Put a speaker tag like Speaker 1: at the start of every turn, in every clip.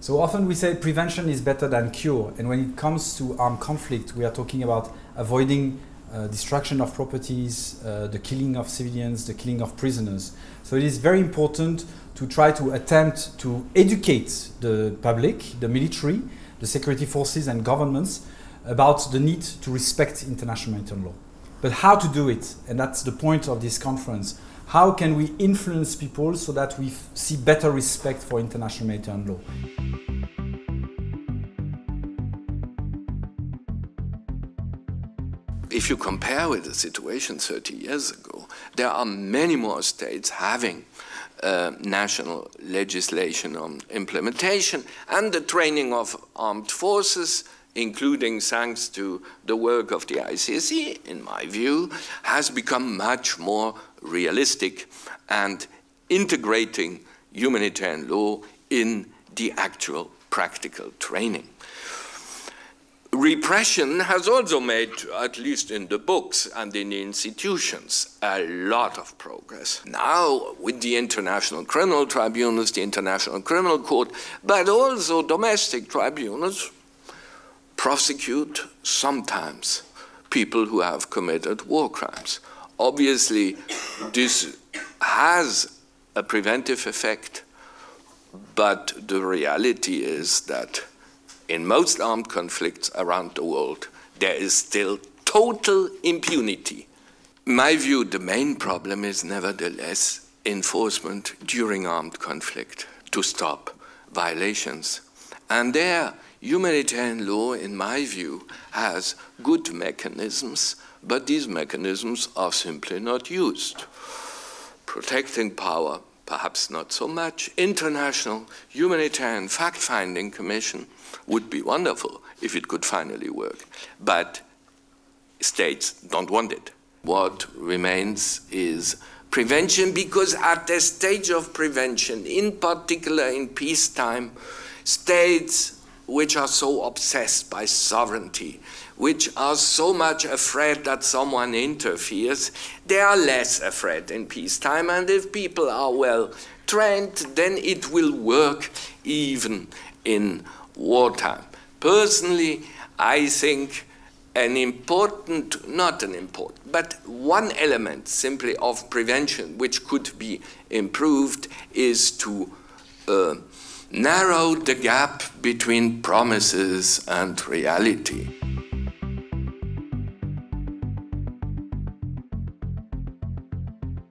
Speaker 1: So often we say prevention is better than cure, and when it comes to armed conflict, we are talking about avoiding destruction of properties, the killing of civilians, the killing of prisoners. So it is very important to try to attempt to educate the public, the military, the security forces and governments about the need to respect international humanitarian law. But how to do it, and that's the point of this conference. How can we influence people so that we see better respect for international humanitarian law?
Speaker 2: If you compare with the situation 30 years ago, there are many more states having national legislation on implementation and the training of armed forces, including thanks to the work of the ICRC, in my view, has become much more realistic and integrating humanitarian law in the actual practical training. Repression has also made, at least in the books and in the institutions, a lot of progress. Now, with the international criminal tribunals, the International Criminal Court, but also domestic tribunals, prosecute sometimes people who have committed war crimes. Obviously, this has a preventive effect, but the reality is that in most armed conflicts around the world, there is still total impunity. In my view, the main problem is nevertheless enforcement during armed conflict to stop violations. And there, humanitarian law, in my view, has good mechanisms, but these mechanisms are simply not used. Protecting power, perhaps not so much. International humanitarian fact-finding commission would be wonderful if it could finally work, but states don't want it. What remains is prevention, because at the stage of prevention, in particular in peacetime, states which are so obsessed by sovereignty, which are so much afraid that someone interferes, they are less afraid in peacetime, and if people are well trained, then it will work even in wartime. Personally, I think but one element simply of prevention which could be improved is to narrow the gap between promises and reality.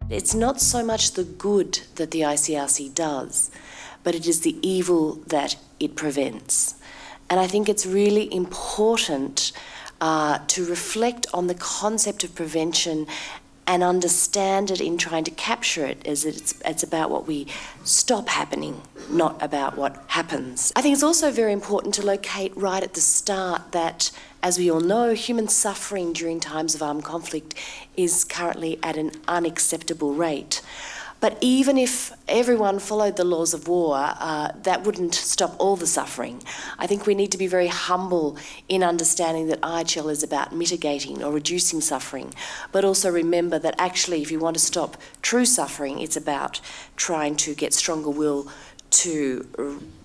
Speaker 3: It's not so much the good that the ICRC does, but it is the evil that it prevents. And I think it's really important to reflect on the concept of prevention and understand it in trying to capture it, as it's about what we stop happening, not about what happens. I think it's also very important to locate right at the start that, as we all know, human suffering during times of armed conflict is currently at an unacceptable rate. But even if everyone followed the laws of war, that wouldn't stop all the suffering. I think we need to be very humble in understanding that IHL is about mitigating or reducing suffering, but also remember that actually if you want to stop true suffering, it's about trying to get stronger will to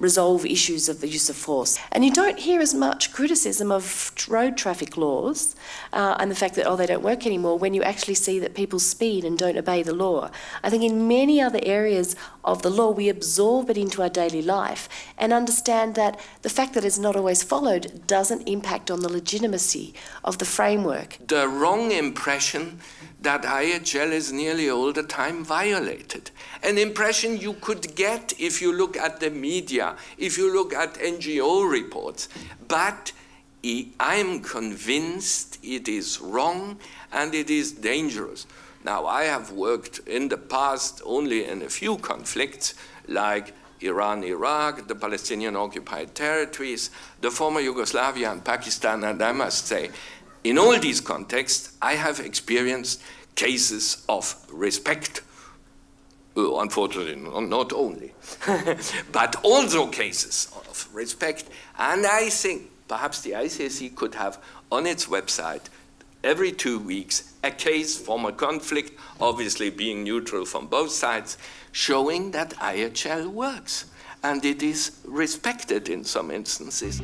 Speaker 3: resolve issues of the use of force. And you don't hear as much criticism of road traffic laws and the fact that, oh, they don't work anymore, when you actually see that people speed and don't obey the law. I think in many other areas of the law, we absorb it into our daily life and understand that the fact that it's not always followed doesn't impact on the legitimacy of the framework.
Speaker 2: The wrong impression that IHL is nearly all the time violated. An impression you could get if you look at the media, if you look at NGO reports. But I'm convinced it is wrong and it is dangerous. Now, I have worked in the past only in a few conflicts, like Iran, Iraq, the Palestinian occupied territories, the former Yugoslavia and Pakistan, and I must say, in all these contexts, I have experienced cases of respect, unfortunately not only, but also cases of respect. And I think perhaps the ICRC could have on its website every 2 weeks a case from a conflict, obviously being neutral from both sides, showing that IHL works. and it is respected in some instances.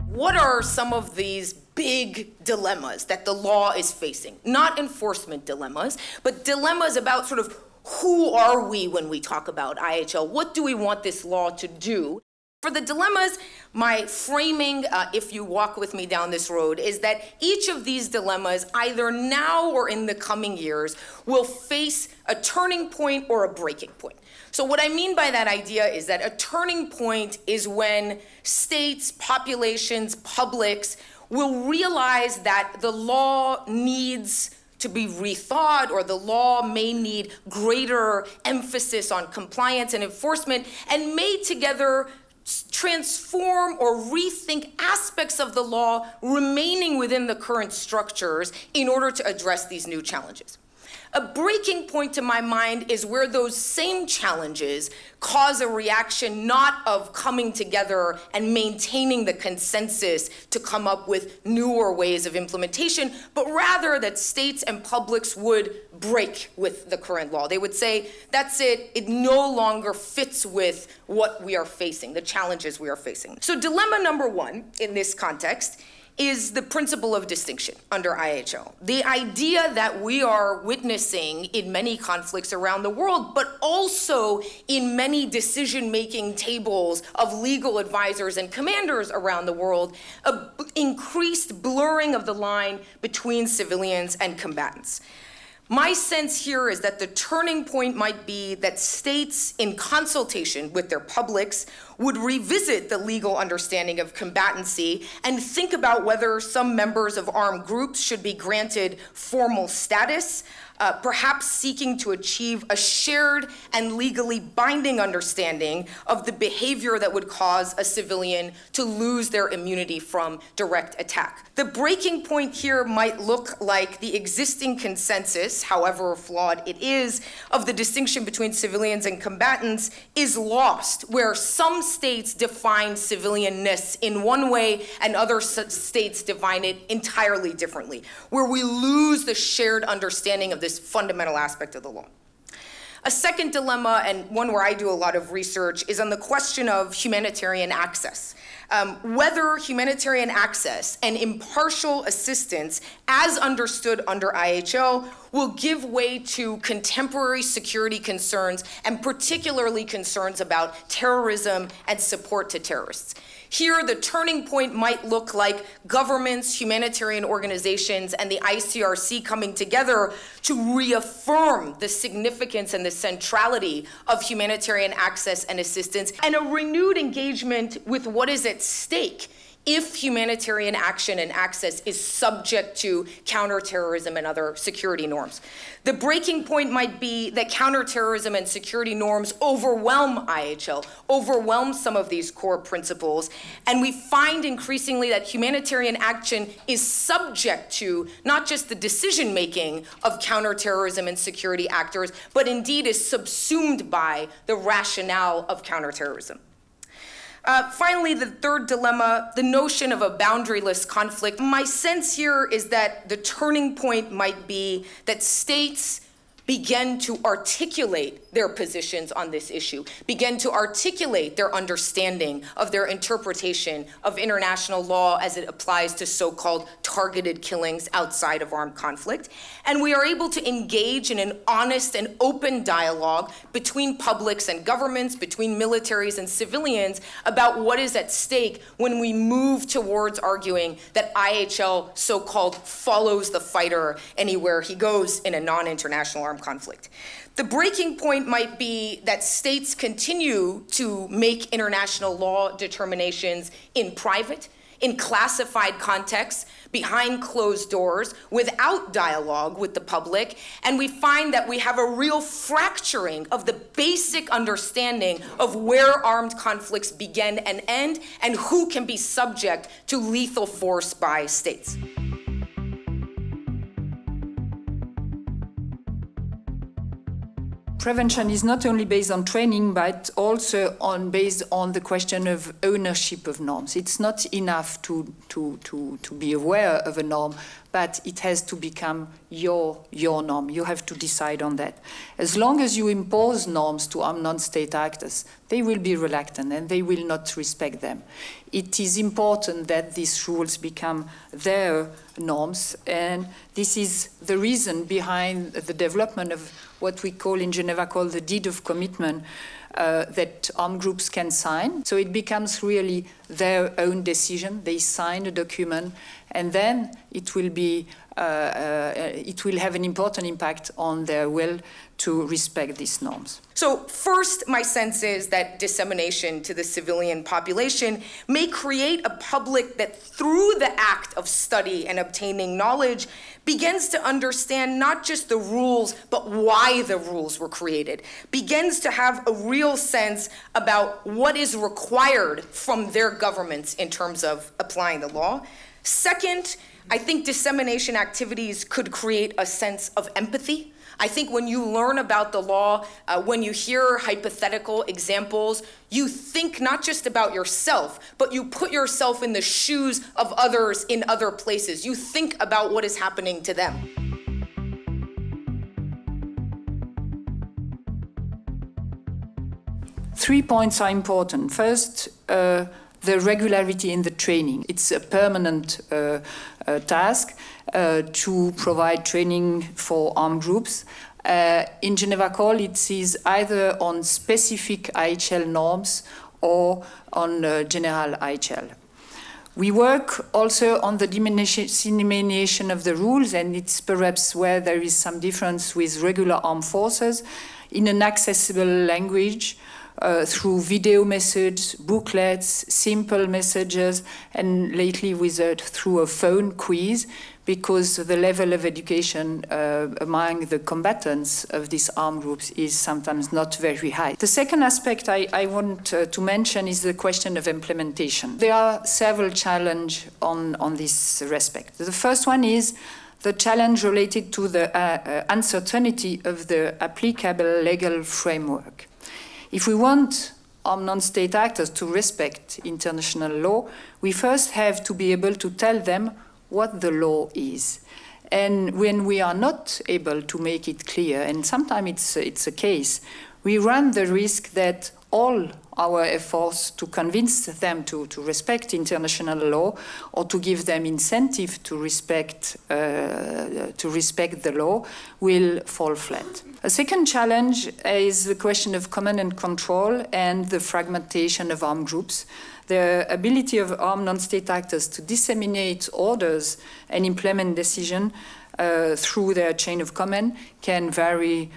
Speaker 4: What are some of these big dilemmas that the law is facing? Not enforcement dilemmas, but dilemmas about sort of who are we when we talk about IHL? What do we want this law to do? For the dilemmas, my framing, if you walk with me down this road, is that each of these dilemmas, either now or in the coming years, will face a turning point or a breaking point. So what I mean by that idea is that a turning point is when states, populations, publics will realize that the law needs to be rethought, or the law may need greater emphasis on compliance and enforcement, and may together transform or rethink aspects of the law remaining within the current structures in order to address these new challenges. A breaking point to my mind is where those same challenges cause a reaction not of coming together and maintaining the consensus to come up with newer ways of implementation, but rather that states and publics would break with the current law. They would say, that's it, it no longer fits with what we are facing, the challenges we are facing. So dilemma number one in this context is the principle of distinction under IHL. The idea that we are witnessing in many conflicts around the world, but also in many decision-making tables of legal advisors and commanders around the world, an increased blurring of the line between civilians and combatants. My sense here is that the turning point might be that states, in consultation with their publics, would revisit the legal understanding of combatancy and think about whether some members of armed groups should be granted formal status, perhaps seeking to achieve a shared and legally binding understanding of the behavior that would cause a civilian to lose their immunity from direct attack. The breaking point here might look like the existing consensus, however flawed it is, of the distinction between civilians and combatants is lost, where some states define civilianness in one way and other states define it entirely differently, where we lose the shared understanding of this fundamental aspect of the law. A second dilemma, and one where I do a lot of research, is on the question of humanitarian access. Whether humanitarian access and impartial assistance, as understood under IHL, will give way to contemporary security concerns, and particularly concerns about terrorism and support to terrorists. Here, the turning point might look like governments, humanitarian organizations, and the ICRC coming together to reaffirm the significance and the centrality of humanitarian access and assistance, and a renewed engagement with what is at stake if humanitarian action and access is subject to counterterrorism and other security norms. The breaking point might be that counterterrorism and security norms overwhelm IHL, overwhelm some of these core principles, and we find increasingly that humanitarian action is subject to not just the decision-making of counterterrorism and security actors, but indeed is subsumed by the rationale of counterterrorism. Finally, the third dilemma, the notion of a boundaryless conflict. My sense here is that the turning point might be that states begin to articulate their positions on this issue, begin to articulate their understanding of their interpretation of international law as it applies to so-called targeted killings outside of armed conflict. And we are able to engage in an honest and open dialogue between publics and governments, between militaries and civilians, about what is at stake when we move towards arguing that IHL so-called follows the fighter anywhere he goes in a non-international armed conflict. The breaking point might be that states continue to make international law determinations in private, in classified contexts, behind closed doors, without dialogue with the public, and we find that we have a real fracturing of the basic understanding of where armed conflicts begin and end, and who can be subject to lethal force by states.
Speaker 5: Prevention is not only based on training, but also based on the question of ownership of norms. It's not enough to be aware of a norm, but it has to become your norm. You have to decide on that. As long as you impose norms to armed non-state actors, they will be reluctant and they will not respect them. It is important that these rules become their norms, and this is the reason behind the development of what we call in Geneva called the deed of commitment that armed groups can sign. So it becomes really their own decision. They sign a document, and then it will be it will have an important impact on their will to respect these norms.
Speaker 4: So first, my sense is that dissemination to the civilian population may create a public that through the act of study and obtaining knowledge begins to understand not just the rules, but why the rules were created, begins to have a real sense about what is required from their governments in terms of applying the law. Second, I think dissemination activities could create a sense of empathy. I think when you learn about the law, when you hear hypothetical examples, you think not just about yourself, but you put yourself in the shoes of others in other places. You think about what is happening to them.
Speaker 5: Three points are important. First, the regularity in the training. It's a permanent task to provide training for armed groups. In Geneva Call, it is either on specific IHL norms or on general IHL. We work also on the dissemination of the rules, and it's perhaps where there is some difference with regular armed forces, in an accessible language, through video messages, booklets, simple messages, and lately through a phone quiz, because the level of education among the combatants of these armed groups is sometimes not very high. The second aspect I want to mention is the question of implementation. There are several challenges on this respect. The first one is the challenge related to the uncertainty of the applicable legal framework. If we want armed non-state actors to respect international law, we first have to be able to tell them what the law is. And when we are not able to make it clear, and sometimes it's a case, we run the risk that all our efforts to convince them to respect international law or to give them incentive to respect the law will fall flat. A second challenge is the question of command and control and the fragmentation of armed groups. The ability of armed non-state actors to disseminate orders and implement decisions through their chain of command can vary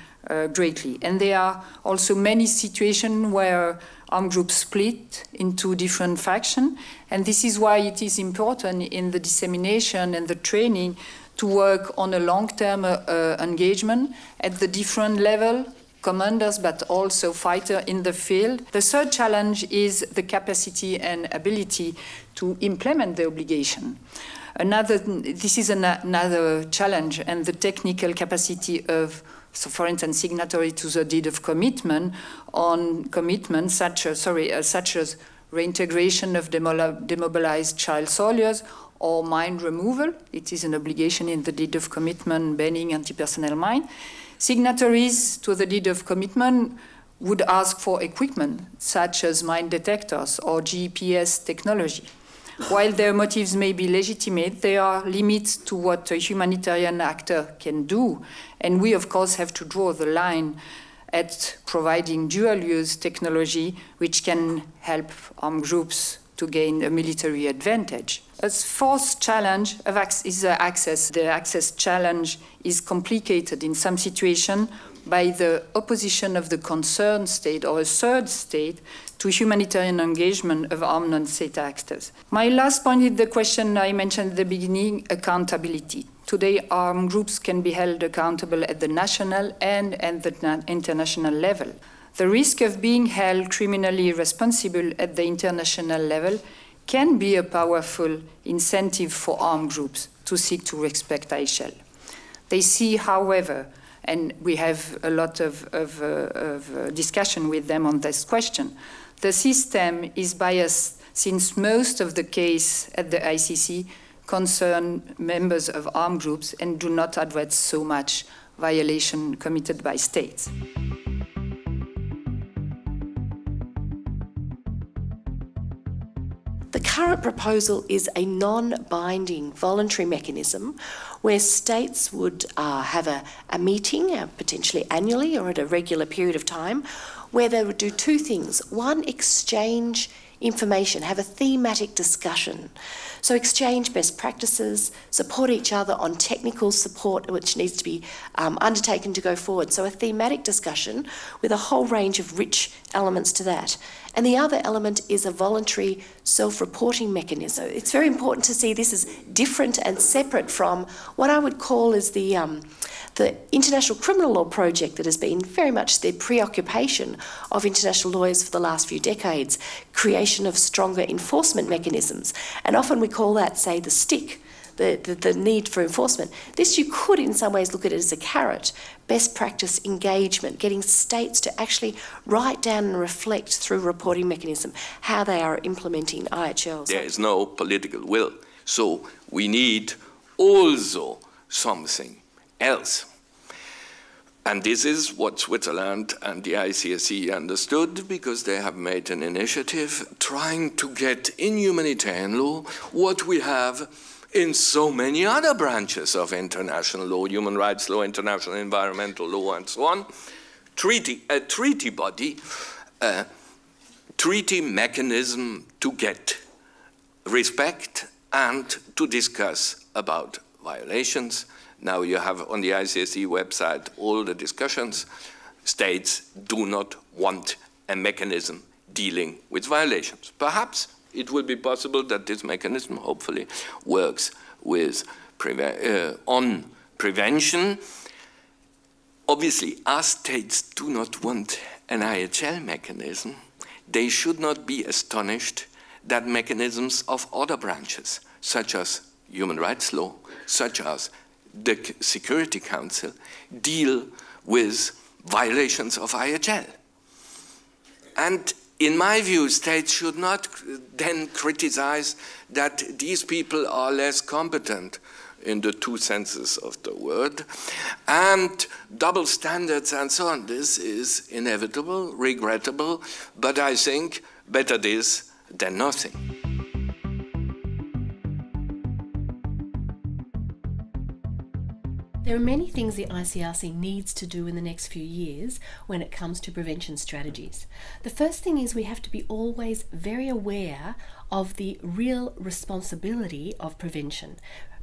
Speaker 5: greatly. And there are also many situations where armed groups split into different factions, and this is why it is important in the dissemination and the training to work on a long-term engagement at the different level, commanders, but also fighters in the field. The third challenge is the capacity and ability to implement the obligation. This is another challenge, and the technical capacity of, so for instance, signatory to the deed of commitment on commitments such as reintegration of demobilized child soldiers or mine removal. It is an obligation in the deed of commitment banning anti-personnel mine. Signatories to the deed of commitment would ask for equipment such as mine detectors or GPS technology. While their motives may be legitimate, there are limits to what a humanitarian actor can do. And we, of course, have to draw the line at providing dual-use technology which can help armed groups to gain a military advantage. A fourth challenge is access. The access challenge is complicated in some situations by the opposition of the concerned state or a third state to humanitarian engagement of armed non-state actors. My last point is the question I mentioned at the beginning, accountability. Today, armed groups can be held accountable at the national and at the international level. The risk of being held criminally responsible at the international level can be a powerful incentive for armed groups to seek to respect IHL. They see, however, And we have a lot of discussion with them on this question. The system is biased since most of the cases at the ICC concern members of armed groups and do not address so much violation committed by states.
Speaker 3: The current proposal is a non-binding voluntary mechanism where states would have a meeting, potentially annually or at a regular period of time, where they would do two things. One, exchange information, have a thematic discussion. So exchange best practices, support each other on technical support which needs to be undertaken to go forward. So a thematic discussion with a whole range of rich elements to that. And the other element is a voluntary self-reporting mechanism. It's very important to see this as different and separate from what I would call as the International Criminal Law project that has been very much the preoccupation of international lawyers for the last few decades, creation of stronger enforcement mechanisms. And often we call that, say, the stick, the need for enforcement. This you could in some ways look at it as a carrot, best practice engagement, getting states to actually write down and reflect through reporting mechanism how they are implementing IHLs.
Speaker 2: There is no political will, so we need also something else. And this is what Switzerland and the ICRC understood, because they have made an initiative trying to get in humanitarian law what we have in so many other branches of international law, human rights law, international environmental law, and so on. A treaty body, a treaty mechanism to get respect and to discuss about violations. Now you have on the ICRC website all the discussions. States do not want a mechanism dealing with violations. Perhaps it will be possible that this mechanism hopefully works with on prevention. Obviously, our states do not want an IHL mechanism. They should not be astonished that mechanisms of other branches, such as human rights law, such as the Security Council, deal with violations of IHL. And in my view, states should not then criticize that these people are less competent in the two senses of the word, and double standards and so on. This is inevitable, regrettable, but I think better this than nothing.
Speaker 6: There are many things the ICRC needs to do in the next few years when it comes to prevention strategies. The first thing is we have to be always very aware of the real responsibility of prevention.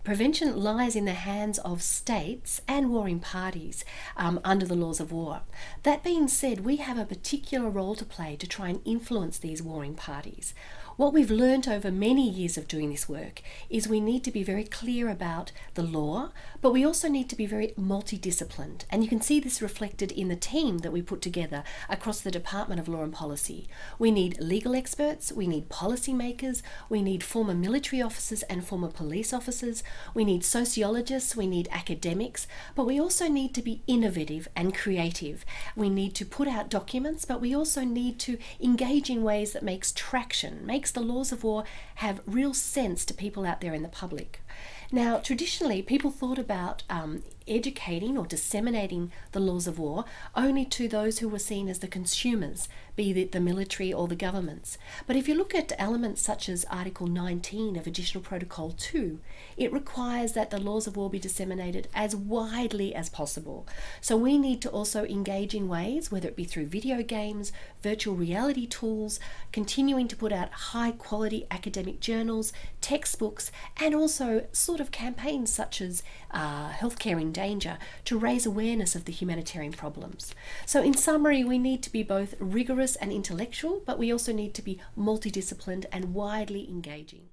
Speaker 6: Prevention lies in the hands of states and warring parties under the laws of war. That being said, we have a particular role to play to try and influence these warring parties. What we've learned over many years of doing this work is we need to be very clear about the law, but we also need to be very multidisciplined. And you can see this reflected in the team that we put together across the Department of Law and Policy. We need legal experts, we need policy makers, we need former military officers and former police officers, we need sociologists, we need academics, but we also need to be innovative and creative. We need to put out documents, but we also need to engage in ways that makes traction, makes the laws of war have real sense to people out there in the public. Now, traditionally, people thought about educating or disseminating the laws of war only to those who were seen as the consumers, be it the military or the governments. But if you look at elements such as Article 19 of Additional Protocol 2, it requires that the laws of war be disseminated as widely as possible. So we need to also engage in ways, whether it be through video games, virtual reality tools, continuing to put out high quality academic journals, textbooks, and also sort of campaigns such as Healthcare in Danger to raise awareness of the humanitarian problems. So in summary, we need to be both rigorous and intellectual, but we also need to be multidisciplined and widely engaging.